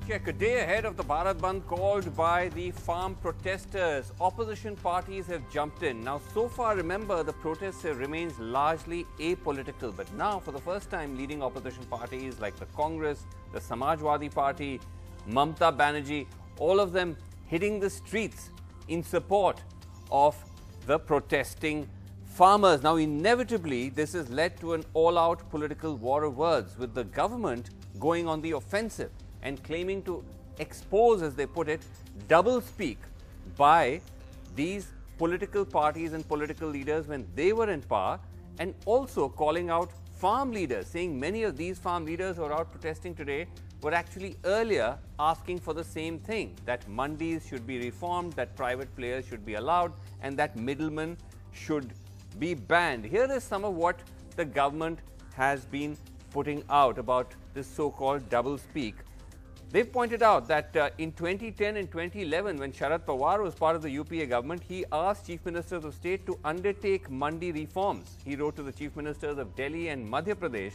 Check. A day ahead of the Bharat Bandh called by the farm protesters, opposition parties have jumped in. Now, so far, remember, the protests have remained largely apolitical. But now, for the first time, leading opposition parties like the Congress, the Samajwadi Party, Mamata Banerjee, all of them hitting the streets in support of the protesting farmers. Now, inevitably, this has led to an all-out political war of words, with the government going on the offensive and claiming to expose, as they put it, doublespeak by these political parties and political leaders when they were in power, and also calling out farm leaders, saying many of these farm leaders who are out protesting today were actually earlier asking for the same thing, that mandis should be reformed, that private players should be allowed, and that middlemen should be banned. Here is some of what the government has been putting out about this so-called doublespeak. They've pointed out that in 2010 and 2011, when Sharad Pawar was part of the UPA government, he asked chief ministers of state to undertake mandi reforms. He wrote to the chief ministers of Delhi and Madhya Pradesh.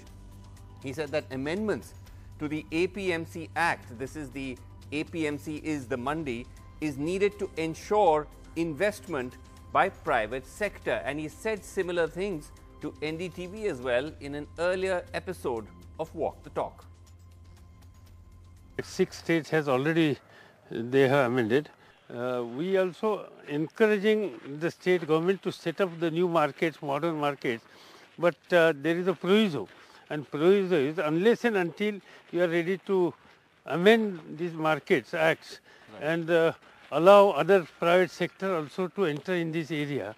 He said that amendments to the APMC Act, this is the APMC is the mandi, is needed to ensure investment by private sector. And he said similar things to NDTV as well in an earlier episode of Walk the Talk. 6 states has already, they have amended. We also encouraging the state government to set up the new markets, modern markets, but there is a proviso, and proviso is unless and until you are ready to amend these markets, acts, right, and allow other private sector also to enter in this area,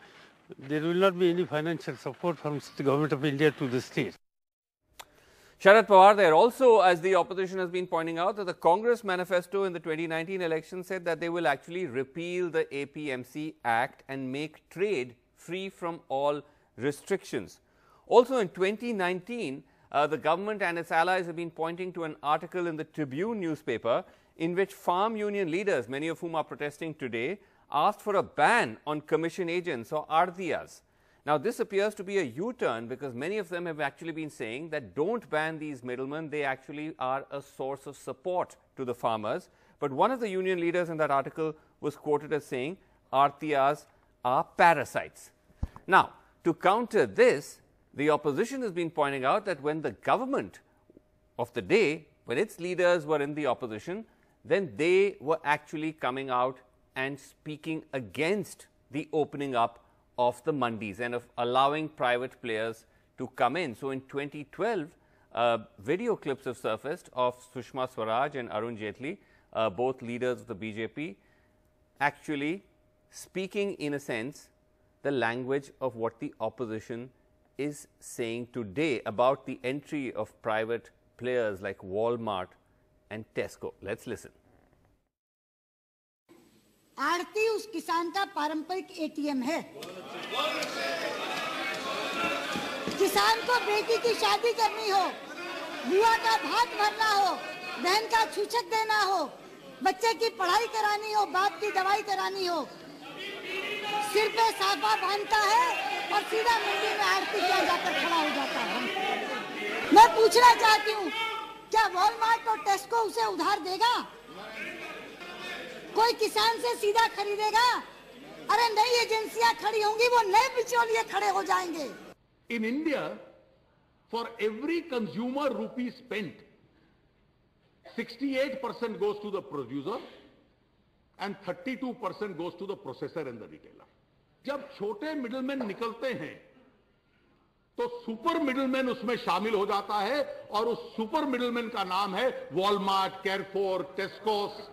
there will not be any financial support from the government of India to the state. Sharad Pawar there also, as the opposition has been pointing out, that the Congress manifesto in the 2019 election said that they will actually repeal the APMC Act and make trade free from all restrictions. Also in 2019, the government and its allies have been pointing to an article in the Tribune newspaper in which farm union leaders, many of whom are protesting today, asked for a ban on commission agents or ardiyas. Now, this appears to be a U-turn because many of them have actually been saying that don't ban these middlemen, they actually are a source of support to the farmers. But one of the union leaders in that article was quoted as saying, ardiyas are parasites. Now, to counter this, the opposition has been pointing out that when the government of the day, when its leaders were in the opposition, then they were actually coming out and speaking against the opening up of the mandis and of allowing private players to come in. So, in 2012, video clips have surfaced of Sushma Swaraj and Arun Jaitley, both leaders of the BJP, actually speaking in a sense the language of what the opposition is saying today about the entry of private players like Walmart and Tesco. Let's listen. आड़ती उस किसान का पारंपरिक ATM है। किसान को बेटी की शादी करनी हो, बुआ का भात भरना हो, बहन का छूछक देना हो, बच्चे की पढ़ाई करानी हो, बाप की दवाई करानी हो, सिर पे साफा बांधता है और सीधा मंडी में आड़ती क्या जाकर खड़ा हो जाता है। मैं पूछना चाहती हूँ, क्या वॉलमार्ट और टेस्को उसे उधार देगा? कोई किसान से सीधा खरीदेगा? अरे नई एजेंसियां खड़ी होंगी, वो नए बिचौलिए खड़े हो जाएंगे। In India, for every consumer rupee spent, 68% goes to the producer and 32% goes to the processor and the retailer. जब छोटे मिडलमैन निकलते हैं तो सुपर मिडलमैन उसमें शामिल हो जाता है और उस सुपर मिडलमैन का नाम है Walmart, कैरफोर, टेस्कोस।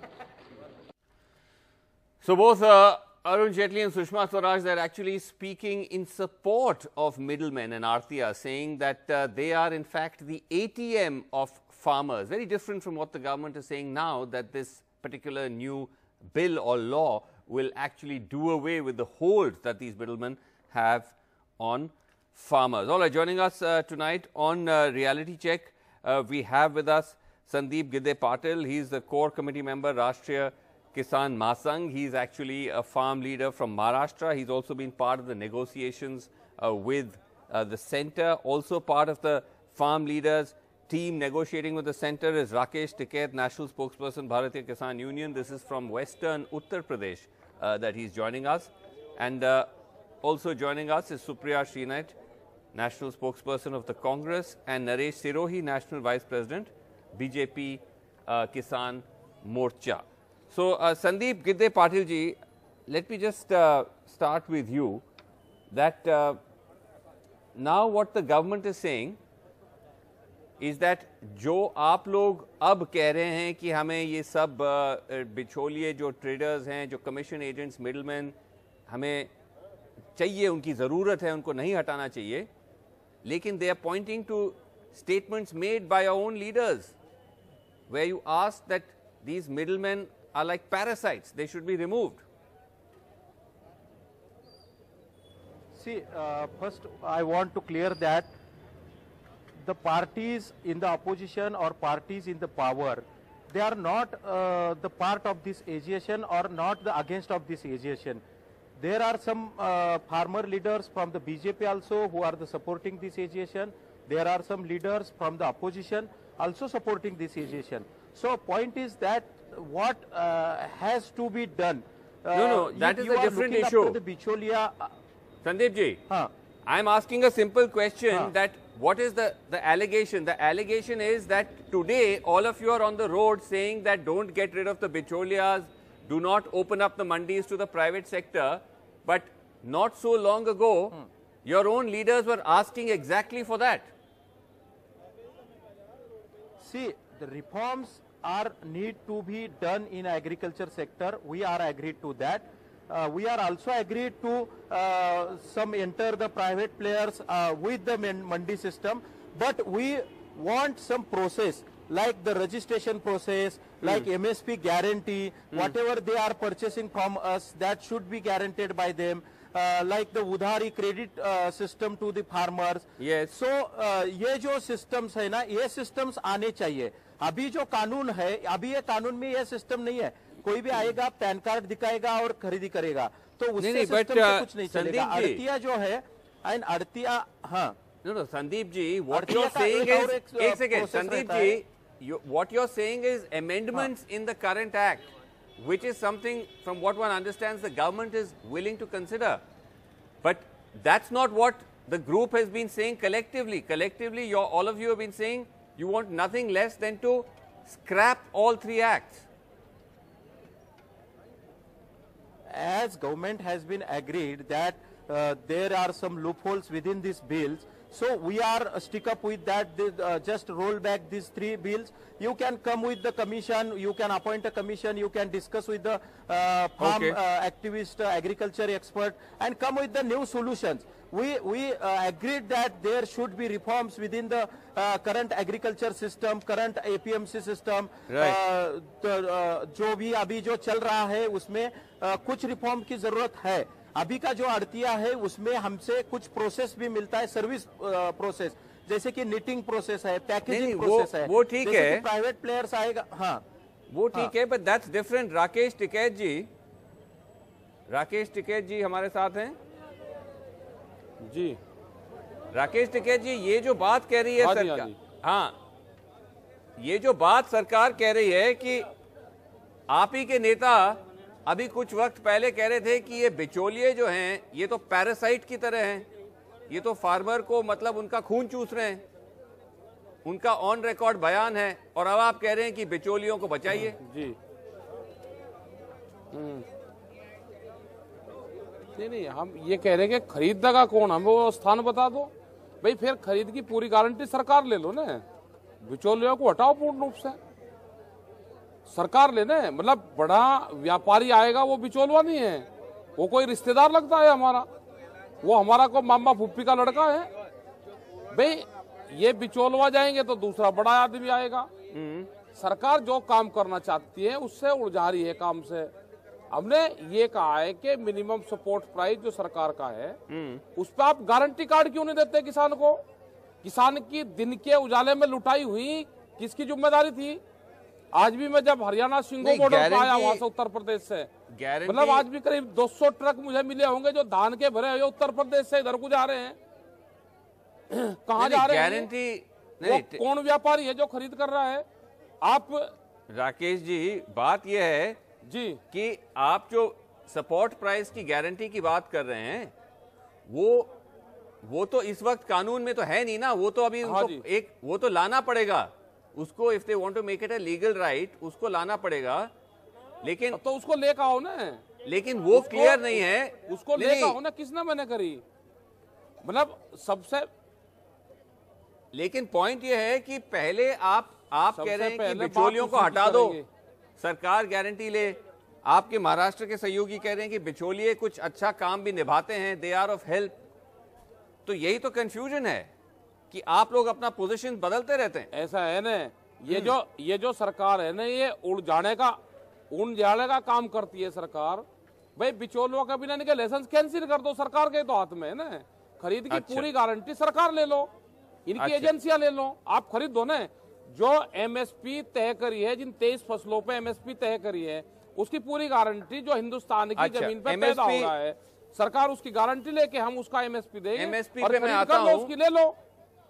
So, both Arun Jaitley and Sushma Swaraj, they are actually speaking in support of middlemen and Artiya, saying that they are in fact the ATM of farmers. Very different from what the government is saying now, that this particular new bill or law will actually do away with the hold that these middlemen have on farmers. All right, joining us tonight on Reality Check, we have with us Sandeep Gide Patil. He is the core committee member, Rashtriya Kisan Mahasangh. He is actually a farm leader from Maharashtra. He's also been part of the negotiations with the centre, also part of the farm leaders team negotiating with the centre is Rakesh Tikait, National Spokesperson, Bharatiya Kisan Union. This is from Western Uttar Pradesh that he's joining us. And also joining us is Supriya Srinath, National Spokesperson of the Congress, and Naresh Sirohi, National Vice President, BJP Kisan Morcha. So, Sandeep Gidde Patil ji, let me just start with you that now what the government is saying is that जो आप लोग अब कह रहे हैं कि हमें ये सब बिचौलिए जो ट्रेडर्स हैं, जो कमीशन एजेंट्स, मिडलमैन हमें चाहिए, उनकी ज़रूरत है, उनको नहीं हटाना चाहिए, लेकिन they are pointing to statements made by our own leaders where you ask that these middlemen are like parasites, they should be removed. See, first I want to clear that the parties in the opposition or parties in the power, they are not the part of this agitation or not the against of this agitation. There are some farmer leaders from the BJP also who are the supporting this agitation. There are some leaders from the opposition also supporting this agitation. So point is that what has to be done. No, that is a different issue. The Bicholia, Sandeep ji, I am asking a simple question that what is the allegation? The allegation is that today all of you are on the road saying that don't get rid of the bicholias, do not open up the mandis to the private sector, but not so long ago, your own leaders were asking exactly for that. See, the reforms are need to be done in agriculture sector. We are agreed to that. We are also agreed to some enter the private players with the mandi system, but we want some process like the registration process, like MSP guarantee, whatever they are purchasing from us, that should be guaranteed by them. Like the udhari credit system to the farmers. Yes. So ये जो systems है ना, ये systems आने चाहिए. अभी जो कानून है, अभी ये कानून में ये system नहीं है. कोई भी आएगा, पैन कार्ड दिखाएगा और खरीदी करेगा, तो उससे सिस्टम से कुछ नहीं चलेगा. अड़तिया जो है, एंड अड़तिया, हाँ. No, Sandeep ji, what you're saying is, एक second, Sandeep ji, what you're saying is amendments in the current act, which is something from what one understands the government is willing to consider. But that's not what the group has been saying collectively. Collectively, all of you have been saying you want nothing less than to scrap all three acts. As government has been agreed that there are some loopholes within these bills, so we are stick up with that, just roll back these three bills. You can come with the commission, you can appoint a commission, you can discuss with the farm activist, agriculture expert, and come with the new solutions. We agreed that there should be reforms within the current agriculture system, current APMC system. Right. जो भी अभी जो चल रहा है उसमें कुछ reform की जरूरत है. अभी का जो अड़तिया है उसमें हमसे कुछ प्रोसेस भी मिलता है, सर्विस प्रोसेस, जैसे कि नीटिंग प्रोसेस है, पैकेजिंग प्रोसेस है, वो ठीक है, प्राइवेट प्लेयर्स आएगा, हाँ वो ठीक है, but that's different. Rakesh Tikait ji हमारे साथ हैं जी. राकेश टिकैत जी, ये जो बात कह रही है सरकार, हाँ, ये जो बात सरकार कह रही है कि आप ही के नेता अभी कुछ वक्त पहले कह रहे थे कि ये बिचौलिए जो हैं ये तो पैरासाइट की तरह हैं, ये तो फार्मर को मतलब उनका खून चूस रहे हैं, उनका ऑन रिकॉर्ड बयान है, और अब आप कह रहे हैं कि बिचौलियों को बचाइए. जी. नहीं, हम ये कह रहे हैं कि खरीदेगा कौन, हमें वो स्थान बता दो भाई, फिर खरीद की पूरी गारंटी सरकार ले लो ना, बिचौलियों को हटाओ पूर्ण रूप से, सरकार लेने. मतलब बड़ा व्यापारी आएगा वो बिचौलवा नहीं है, वो कोई रिश्तेदार लगता है हमारा, वो हमारा को मामा फुप्पी का लड़का है भाई. ये बिचौलवा जाएंगे तो दूसरा बड़ा आदमी आएगा. सरकार जो काम करना चाहती है उससे उलझा रही है काम से. हमने ये कहा है कि मिनिमम सपोर्ट प्राइस जो सरकार का है उस पर आप गारंटी कार्ड क्यों नहीं देते किसान को? किसान की दिन के उजाले में लुटाई हुई किसकी जिम्मेदारी थी? आज भी मैं जब हरियाणा सिंगो बॉर्डर पर आया वहां से उत्तर प्रदेश से, मतलब आज भी करीब 200 ट्रक मुझे मिले होंगे जो धान के भरे हुए उत्तर प्रदेश से इधर को जा रहे हैं. कहाँ जा रहे हैं? नहीं, कौन व्यापारी है जो खरीद कर रहा है? आप राकेश जी, बात यह है जी कि आप जो सपोर्ट प्राइस की गारंटी की बात कर रहे हैं, वो तो इस वक्त कानून में तो है नहीं ना, वो तो अभी हाँ उनको वो तो लाना पड़ेगा उसको, if they want to make it a legal right, उसको लाना पड़ेगा। लेकिन तो उसको लेकर आओ ना, लेकिन वो क्लियर नहीं है, उसको लेकर आओ ना, किसने मना करी? मतलब सबसे, लेकिन पॉइंट ये है कि पहले आप कह रहे हैं कि पहले बिचौलियों बात को उसी हटा की दो, करेंगे। सरकार गारंटी ले। आपके महाराष्ट्र के सहयोगी कह रहे हैं कि बिचौलिए कुछ अच्छा काम भी निभाते हैं, दे आर ऑफ हेल्प। तो यही तो कंफ्यूजन है कि आप लोग अपना पोजीशन बदलते रहते हैं। ऐसा है ना, ये जो सरकार है ना, ये उड़ जाने का काम करती है सरकार। भाई बिचौलियों का बिना निकले लाइसेंस कैंसिल कर दो, सरकार के तो हाथ में है ना। खरीद की अच्छा। पूरी गारंटी सरकार ले लो, इनकी अच्छा। एजेंसियां ले लो, आप खरीद दो ना। जो एमएसपी तय करी है, जिन 23 फसलों पे एमएसपी तय करी है, उसकी पूरी गारंटी जो हिंदुस्तान की अच्छा, जमीन पे पैदा हो MSP रहा है, सरकार उसकी गारंटी लेके हम उसका एमएसपी देंगे। MSP और पे मैं खरीद आता कर लो, हूं। उसकी ले लो।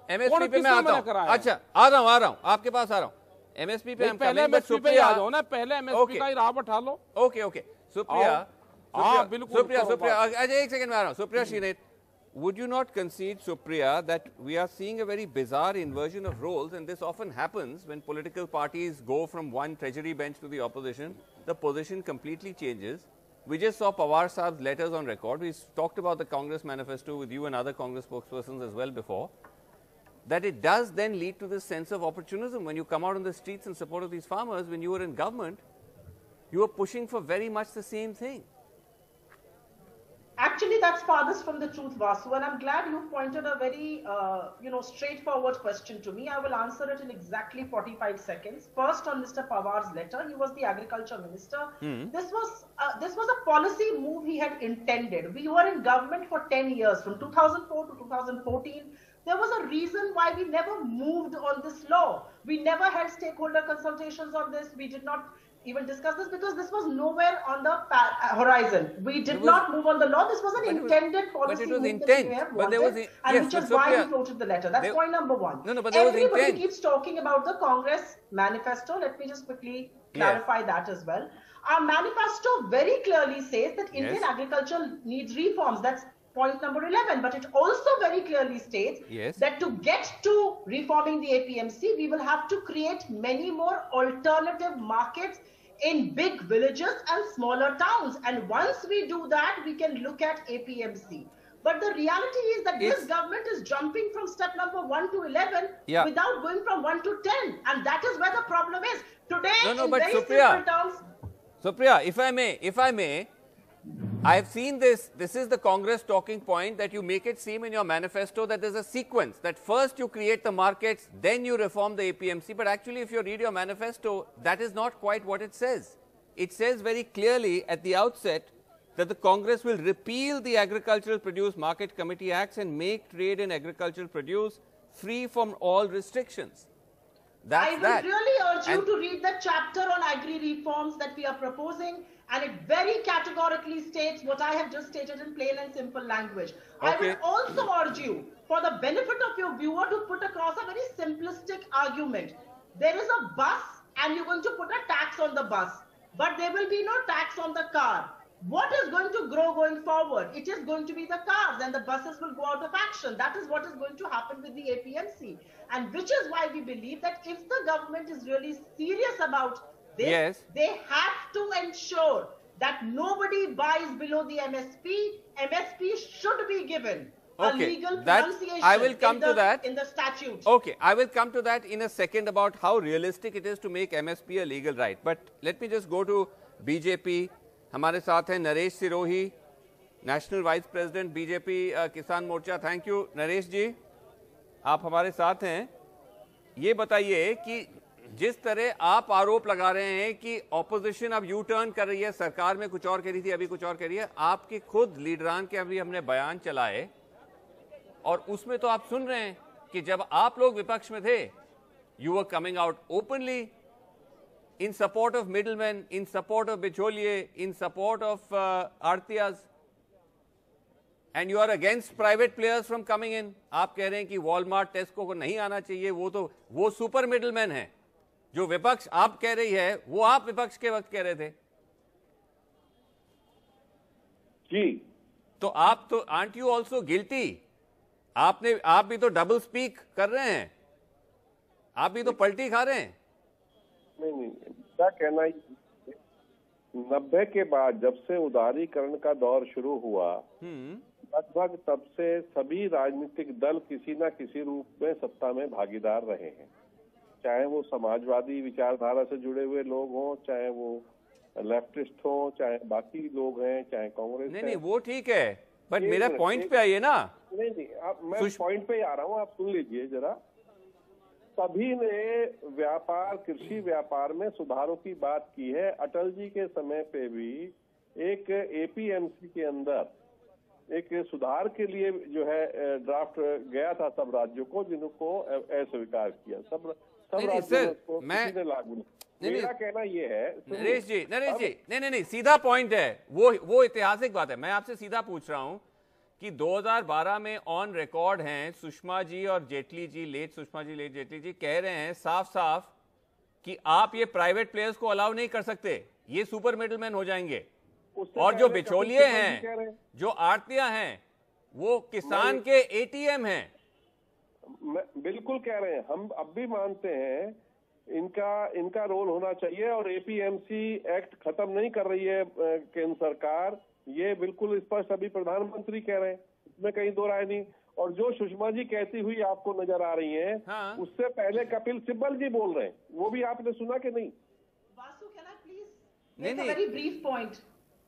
एमएसपी कौन पे मैं किसने आता मना हूं। करा है? अच्छा, आ रहा हूं आपके पास आ रहा हूं। एमएसपी पे हम पहले coming, but एमएसपी पे आ जाओ ना, पहले एमएसपी का ही राह बैठा लो। ओके सुप्रिया, हाँ, बिल्कुल सुप्रिया, करो बात। अच्छा एक सेकंड में आ रहा हूं। Supriya Shrinate, would you not concede, Supriya, that we are seeing a very bizarre inversion of roles, and this often happens when political parties go from one treasury bench to the opposition, the position completely changes. We just saw Pawar Saab's letters on record. We talked about the Congress manifesto with you and other Congress spokespersons as well before, that it does then lead to this sense of opportunism. When you come out on the streets in support of these farmers, when you were in government, you were pushing for very much the same thing. Actually, that's farthest from the truth, Vasu, and I'm glad you pointed a very, straightforward question to me. I will answer it in exactly 45 seconds. First, on Mr. Pawar's letter, he was the agriculture minister. This was a policy move he had intended. We were in government for 10 years, from 2004 to 2014. There was a reason why we never moved on this law. We never had stakeholder consultations on this. We did not even discuss this because this was nowhere on the horizon. We did not move on the law. This was an intended policy move that we have wanted, and which is why he floated the letter. That's point number one. No, but there was Everybody intent. keeps talking about the Congress manifesto. Let me just quickly clarify that as well. Our manifesto very clearly says that Indian agriculture needs reforms. That's point number 11. But it also very clearly states that to get to reforming the APMC, we will have to create many more alternative markets in big villages and smaller towns. And once we do that, we can look at APMC. But the reality is that this government is jumping from step number 1 to 11 without going from 1 to 10. And that is where the problem is. Today, in but very Supriya, simple terms... Supriya, if I may, I've seen this. This is the Congress talking point, that you make it seem in your manifesto that there's a sequence, that first you create the markets, then you reform the APMC. But actually, if you read your manifesto, that is not quite what it says. It says very clearly at the outset that the Congress will repeal the Agricultural Produce Market Committee Acts and make trade in agricultural produce free from all restrictions. I would really urge you to read the chapter on agri reforms that we are proposing, and it very categorically states what I have just stated in plain and simple language. I will also urge you, for the benefit of your viewer, to put across a very simplistic argument. There is a bus and you're going to put a tax on the bus, but there will be no tax on the car. What is going to grow going forward? It is going to be the cars, and the buses will go out of action. That is what is going to happen with the APMC. And which is why we believe that if the government is really serious about this, they have to ensure that nobody buys below the MSP. MSP should be given a legal pronunciation. I will come to that in the statute. Okay, I will come to that in a second about how realistic it is to make MSP a legal right. But let me just go to BJP. हमारे साथ हैं Naresh Sirohi, national vice president BJP किसान मोर्चा। Thank you Naresh जी, आप हमारे साथ हैं। ये बताइए कि जिस तरह आप आरोप लगा रहे हैं कि ऑपोजिशन अब यू टर्न कर रही है, सरकार में कुछ और कह रही थी, अभी कुछ और कह रही है, आपके खुद लीडरान के अभी हमने बयान चलाए और उसमें तो आप सुन रहे हैं कि जब आप लोग विपक्ष में थे, you were coming out openly in support of middlemen, in support of bicholiye, in support of artiyas. And you are against private players from coming in. आप कह रहे हैं कि वॉलमार्ट, टेस्को को नहीं आना चाहिए, वो सुपर मिडलमैन है। जो विपक्ष आप कह रही है वो आप विपक्ष के वक्त कह रहे थे जी। तो आप तो आंट यू ऑल्सो गिल्टी? आप भी तो डबल स्पीक कर रहे हैं, आप भी तो पलटी खा रहे हैं। नहीं, क्या कहना, 90 के बाद जब से उदारीकरण का दौर शुरू हुआ, लगभग तब से सभी राजनीतिक दल किसी न किसी रूप में सत्ता में भागीदार रहे हैं, चाहे वो समाजवादी विचारधारा से जुड़े हुए लोग हों, चाहे वो लेफ्टिस्ट हो, चाहे बाकी लोग हैं, चाहे कांग्रेस। नहीं, वो ठीक है, बट मेरा पॉइंट पे आइए ना। नहीं, अब मैं पॉइंट पे आ रहा हूँ, आप सुन लीजिए जरा। सभी ने व्यापार, कृषि व्यापार में सुधारों की बात की है। अटल जी के समय पे भी एक एपीएमसी के अंदर एक सुधार के लिए जो है ड्राफ्ट गया था सब राज्यों को, जिनको अस्वीकार किया। सब राज्यों ने लागू। मेरा कहना ये है नरेश जी, नहीं, सीधा पॉइंट है, वो ऐतिहासिक बात है। मैं आपसे सीधा पूछ रहा हूं कि 2012 में ऑन रिकॉर्ड हैं सुषमा जी और जेटली जी, लेट सुषमा जी, लेट जेटली जी कह रहे हैं साफ साफ कि आप ये प्राइवेट प्लेयर्स को अलाउ नहीं कर सकते, ये सुपर मिडलमैन हो जाएंगे। और जो बिचौलिए हैं, जो आड़तियां हैं, वो किसान के एटीएम हैं। बिल्कुल कह रहे हैं, हम अब भी मानते हैं इनका रोल होना चाहिए। और एपीएमसी एक्ट खत्म नहीं कर रही है केंद्र सरकार, ये बिल्कुल स्पष्ट अभी प्रधानमंत्री कह रहे हैं, इसमें कहीं दो राय नहीं। और जो सुषमा जी कहती हुई आपको नजर आ रही हैं, हाँ। उससे पहले कपिल सिब्बल जी बोल रहे हैं, वो भी आपने सुना कि नहीं? Vasu, can I please make a very brief point?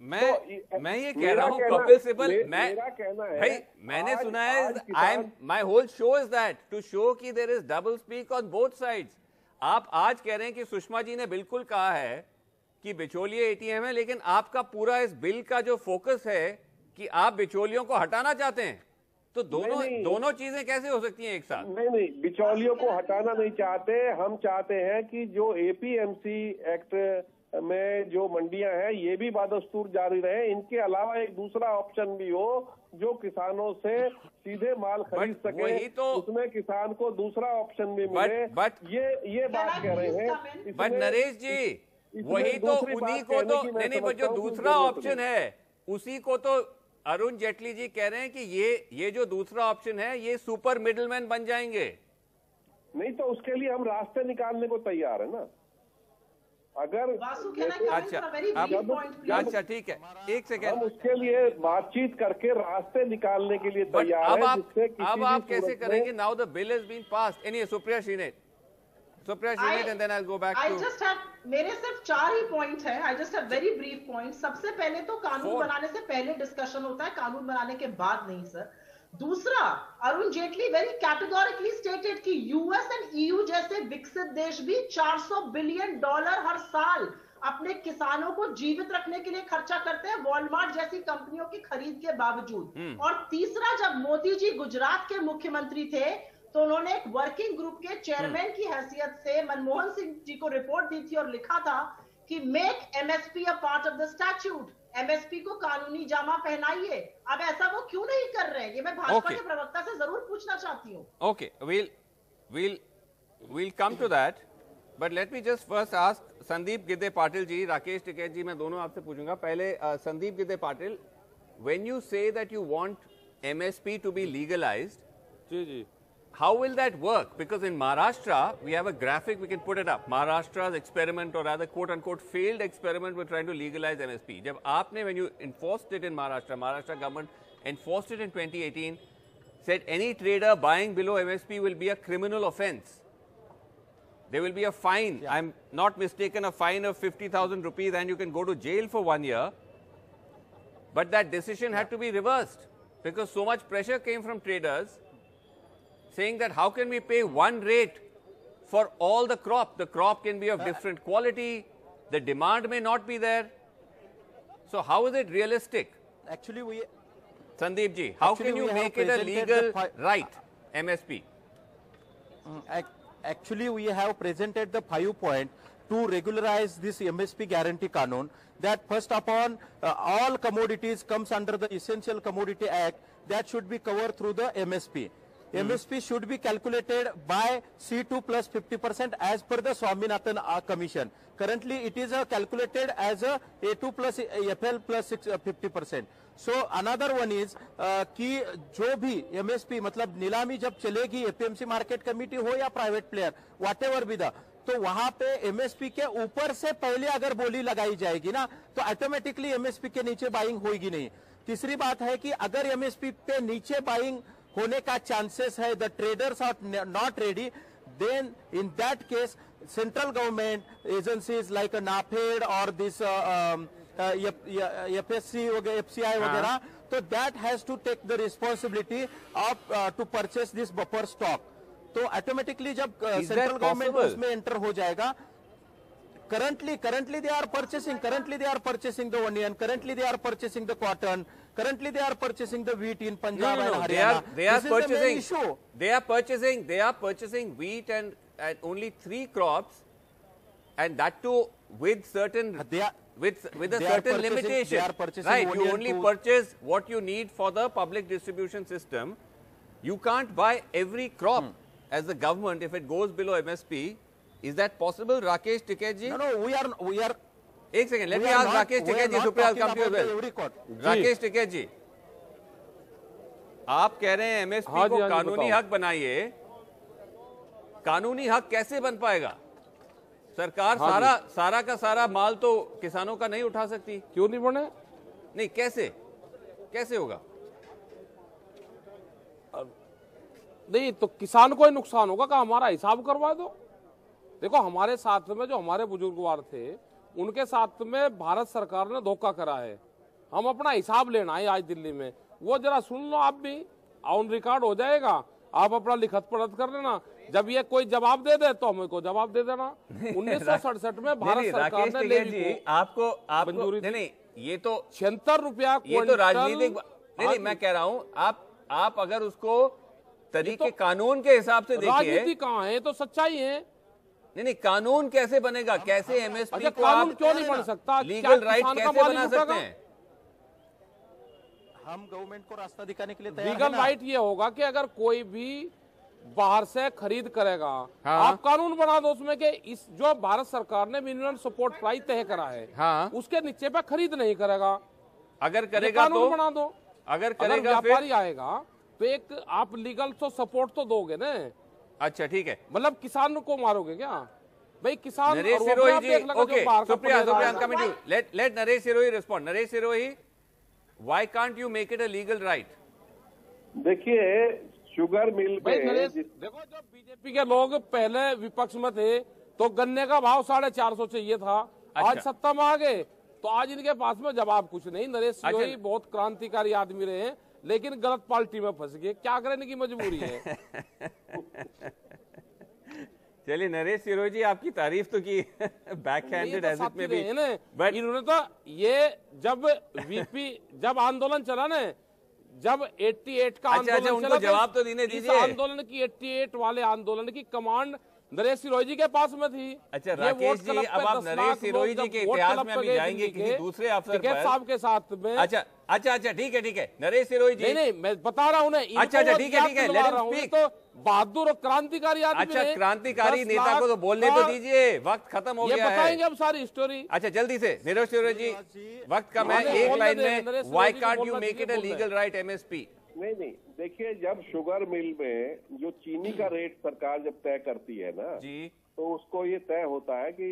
मैं ये कह रहा हूं कपिल सिब्बल, मेरा कहना है भाई, मैंने सुना है, my whole show is that to show कि there is double speak on both sides. आप आज कह रहे हैं कि सुषमा जी ने बिल्कुल कहा है कि बिचौलिए एटीएम है, लेकिन आपका पूरा इस बिल का जो फोकस है कि आप बिचौलियों को हटाना चाहते हैं, तो दोनों चीजें कैसे हो सकती हैं एक साथ? नहीं, बिचौलियों को हटाना नहीं चाहते, हम चाहते हैं कि जो एपीएमसी एक्ट में जो मंडियां हैं ये भी बदस्तूर जारी रहे। इनके अलावा एक दूसरा ऑप्शन भी हो जो किसानों से सीधे माल खरीद सके, तो उसमें किसान को दूसरा ऑप्शन भी मिले। बट ये बात कह रहे हैं। बट नरेश जी, वही तो उन्हीं को तो नहीं, पर जो दूसरा ऑप्शन है उसी को तो अरुण जेटली जी कह रहे हैं कि ये जो दूसरा ऑप्शन है ये सुपर मिडलमैन बन जाएंगे। नहीं तो उसके लिए हम रास्ते निकालने को तैयार है ना। अगर अच्छा ठीक है, एक सेकेंड, हम उसके लिए बातचीत करके रास्ते निकालने के लिए तैयार हैं। अब आप कैसे करेंगे? Now the bill has been passed. Anyway, Supriya Shrinate and then I will go back to. I just have, मेरे सिर्फ 4 ही पॉइंट हैं। I just have very brief point. सबसे पहले तो कानून बनाने से पहले डिस्कशन होता है, कानून बनाने के बाद नहीं सर। दूसरा, Arun Jaitley very categorically stated कि यूएस एंड ईयू जैसे विकसित देश भी $400 बिलियन हर साल अपने किसानों को जीवित रखने के लिए खर्चा करते हैं, वॉलमार्ट जैसी कंपनियों की खरीद के बावजूद। और तीसरा, जब मोदी जी गुजरात के मुख्यमंत्री थे तो उन्होंने एक वर्किंग ग्रुप के चेयरमैन की हैसियत से मनमोहन सिंह जी को रिपोर्ट दी थी और लिखा था कि make MSP a part of the statute, MSP को कानूनी जामा पहनाइए। अब ऐसा वो क्यों नहीं कर रहे हैं, ये मैं भाजपा के प्रवक्ता से जरूर पूछना चाहती हूँ। Okay, we'll come to that, but let me just first ask Sandeep Gidde Patil ji, Rakesh Tikait ji, मैं दोनों आपसे पूछूंगा। पहले Sandeep Gidde Patil, when you say that you want MSP to be legalized, ji, how will that work? Because in Maharashtra, we have a graphic, we can put it up. Maharashtra's experiment, or rather quote-unquote failed experiment with trying to legalize MSP. जब आपने, when you enforced it in Maharashtra government enforced it in 2018, said any trader buying below MSP will be a criminal offense. There will be a fine. Yeah. I'm not mistaken, a fine of 50,000 rupees and you can go to jail for 1 year. But that decision had to be reversed because so much pressure came from traders saying that how can we pay one rate for all the crop? The crop can be of different quality, the demand may not be there. So how is it realistic? Actually, Sandeep ji, how can you make it a legal right, MSP? actually we have presented the 5 point to regularize this MSP guarantee Kanun, that first upon all commodities comes under the Essential Commodity Act, that should be covered through the MSP. MSP should be calculated by C2 plus 50% as per the Swaminathan Commission. Currently it is calculated as a A2 plus FL plus 50%. So another one is कि जो भी MSP मतलब नीलामी जब चलेगी APMC market committee हो या private player whatever भी द, तो वहां पे MSP के ऊपर से पहले अगर बोली लगाई जाएगी ना तो ऑटोमेटिकली MSP के नीचे बाइंग होगी नहीं. तीसरी बात है कि अगर MSP पे नीचे बाइंग होने का चांसेस है, the traders are not ready, then in that case central government agencies like NAFED और दिस FSC वगैरह FCI वगैरह, तो that has to take the responsibility of to purchase this buffer stock. तो ऑटोमेटिकली जब central government उसमें enter हो जाएगा, currently they are purchasing the onion, currently they are purchasing the cotton, currently they are purchasing the wheat in Punjab and Haryana. They are purchasing wheat and only 3 crops, and that too with certain with a certain limitation. Right, you only purchase what you need for the public distribution system. You can't buy every crop as the government if it goes below MSP. Is that possible, Rakesh Tiket ji? No, we are. एक second, let me ask Rakesh Tiket ji. Supriya, come to you as well. Rakesh Tiket ji, आप कह रहे हैं MSP को कानूनी हक बनाइए. कानूनी हक कैसे बन पाएगा? सरकार सारा का सारा माल तो किसानों का नहीं उठा सकती. क्यों नहीं बने? नहीं, कैसे होगा? नहीं तो किसान को ही नुकसान होगा. का हमारा हिसाब करवा दो. देखो, हमारे साथ में जो हमारे बुजुर्गवार थे, उनके साथ में भारत सरकार ने धोखा करा है. हम अपना हिसाब लेना है आज दिल्ली में. वो जरा सुन लो, आप भी ऑन रिकॉर्ड हो जाएगा. आप अपना लिखत पढ़त कर लेना. जब ये कोई जवाब दे दे तो हमें को जवाब दे देना. 1967 में भारत सरकार ने लेवी को आपको नहीं, ये तो 76 रुपया, ये तो राजनीतिक नहीं, मैं कह रहा हूँ आप अगर उसको तरीके तो कानून के हिसाब से देखिए. राजनीति कहाँ है, तो सच्चाई है. नहीं, कानून कैसे बनेगा? कैसे MSP को कानून क्यों नहीं बन सकता? लीगल राइट कैसे बना सकते हैं? हम गवर्नमेंट को रास्ता दिखाने के लिए तैयार हैं. लीगल राइट ये होगा कि अगर कोई भी बाहर से खरीद करेगा, आप कानून बना दो उसमें कि इस जो भारत सरकार ने मिनिमम सपोर्ट प्राइस तय करा है, उसके नीचे पे खरीद नहीं करेगा. अगर करेगा तो बना दो. अगर करेगा व्यापारी आएगा तो एक आप लीगल तो सपोर्ट तो दोगे ना. अच्छा, ठीक है. मतलब किसान को मारोगे क्या भाई? किसान Naresh Sirohi ji, okay, Supriya, I'm coming to you. Let Naresh Sirohi respond. Naresh Sirohi, why can't you make it a legal right? देखिए, शुगर मिल पे देखो, जब बीजेपी के लोग पहले विपक्ष में थे तो गन्ने का भाव 450 चाहिए था. आज सत्ता में आ गए तो आज इनके पास में जवाब कुछ नहीं. नरेश सिरोही बहुत क्रांतिकारी आदमी रहे हैं, लेकिन गलत पार्टी में फंस गए. क्या करने की मजबूरी है? चलिए, नरेश सिरोही जी, आपकी तारीफ तो की backhanded as it may be, but इन्होंने तो ये जब आंदोलन चला ना, जब 88 का आंदोलन चला, जवाब तो देने दीजिए. आंदोलन की 88 वाले आंदोलन की कमांड नरेश सिरोही जी के पास में थी. अच्छा राकेश जी, अब आप नरेश सिरोही जी के इतिहास में अभी जाएंगे किसी दूसरे अफसर पर साहब के साथ में. अच्छा, ठीक है. नरेश सिरोही जी, नहीं, मैं बता रहा हूँ. अच्छा, ठीक है, लेट हिम स्पीक. तो बहादुर और क्रांतिकारी आदमी. अच्छा, क्रांतिकारी नेता को तो बोलने तो दीजिए, वक्त खत्म हो गया है. बताएंगे अब सारी स्टोरी. अच्छा, जल्दी से नरेश सिरोही जी, वक्त कम है. एक लाइन में, why can't you make it a legal right MSP? नहीं, देखिए, जब शुगर मिल में जो चीनी का रेट सरकार जब तय करती है ना जी, तो उसको ये तय होता है कि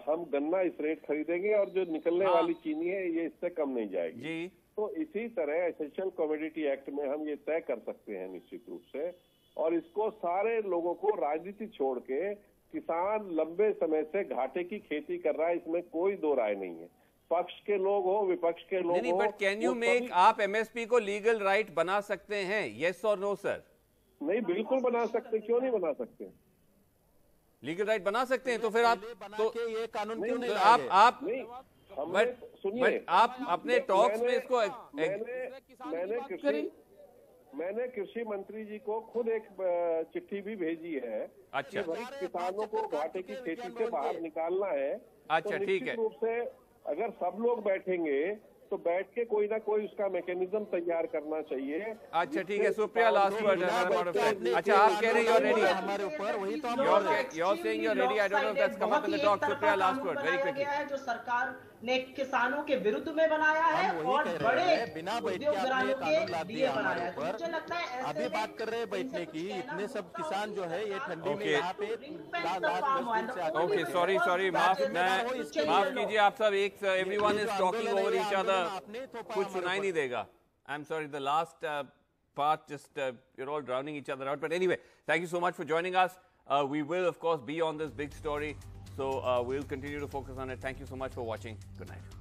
हम गन्ना इस रेट खरीदेंगे और जो निकलने वाली चीनी है ये इससे कम नहीं जाएगी जी. तो इसी तरह एसेंशियल कमोडिटी एक्ट में हम ये तय कर सकते हैं निश्चित रूप से. और इसको सारे लोगों को, राजनीति छोड़ के, किसान लंबे समय से घाटे की खेती कर रहा है, इसमें कोई दो राय नहीं है. पक्ष के लोग हो, विपक्ष के लोग हो. बट कैन यू मेक, आप MSP को लीगल राइट बना सकते हैं? येस और नो सर? नहीं, बिल्कुल बना सकते. क्यों नहीं बना सकते? लीगल राइट बना सकते हैं. तो फिर आप तो ये कानून क्यों नहीं? आप सुनिए, आप अपने टॉक्स में इसको मैंने मैंने कृषि मंत्री जी को खुद एक चिट्ठी भी भेजी है। अच्छा। कि भाई किसानों को घाटे की खेती से बाहर निकालना है। अच्छा, तो ठीक है। निश्चित रूप से अगर सब लोग बैठेंगे तो बैठ के कोई ना कोई उसका मैकेनिज्म तैयार करना चाहिए। अच्छा, ठीक है। Supriya, last word. अच्छा, आप कह रहे हैं you're ready. हमारे ऊपर वही तो you're saying you're ready. I don't know if that's come up in the talk. Supriya, last word, very quickly. जो सरकार ने किसानों के विरुद्ध में बनाया है और बड़े बिना बैठ के उद्योग घरानों के लिए हमारे बनाया है। तो ऊपर मुझे लगता है ऐसे अभी में बात कर रहे हैं बैठने की, इतने सब किसान जो है ये ठंडी में Okay. यहाँ पे Okay, sorry, माफ कीजिए आप सब, एक everyone is talking over each other, कुछ सुनाई नहीं देगा. I'm sorry, the last part just you're all drowning each other out. But anyway, thank you so much for joining us. We will of course be on this big story, so we'll continue to focus on it. Thank you so much for watching. Good night.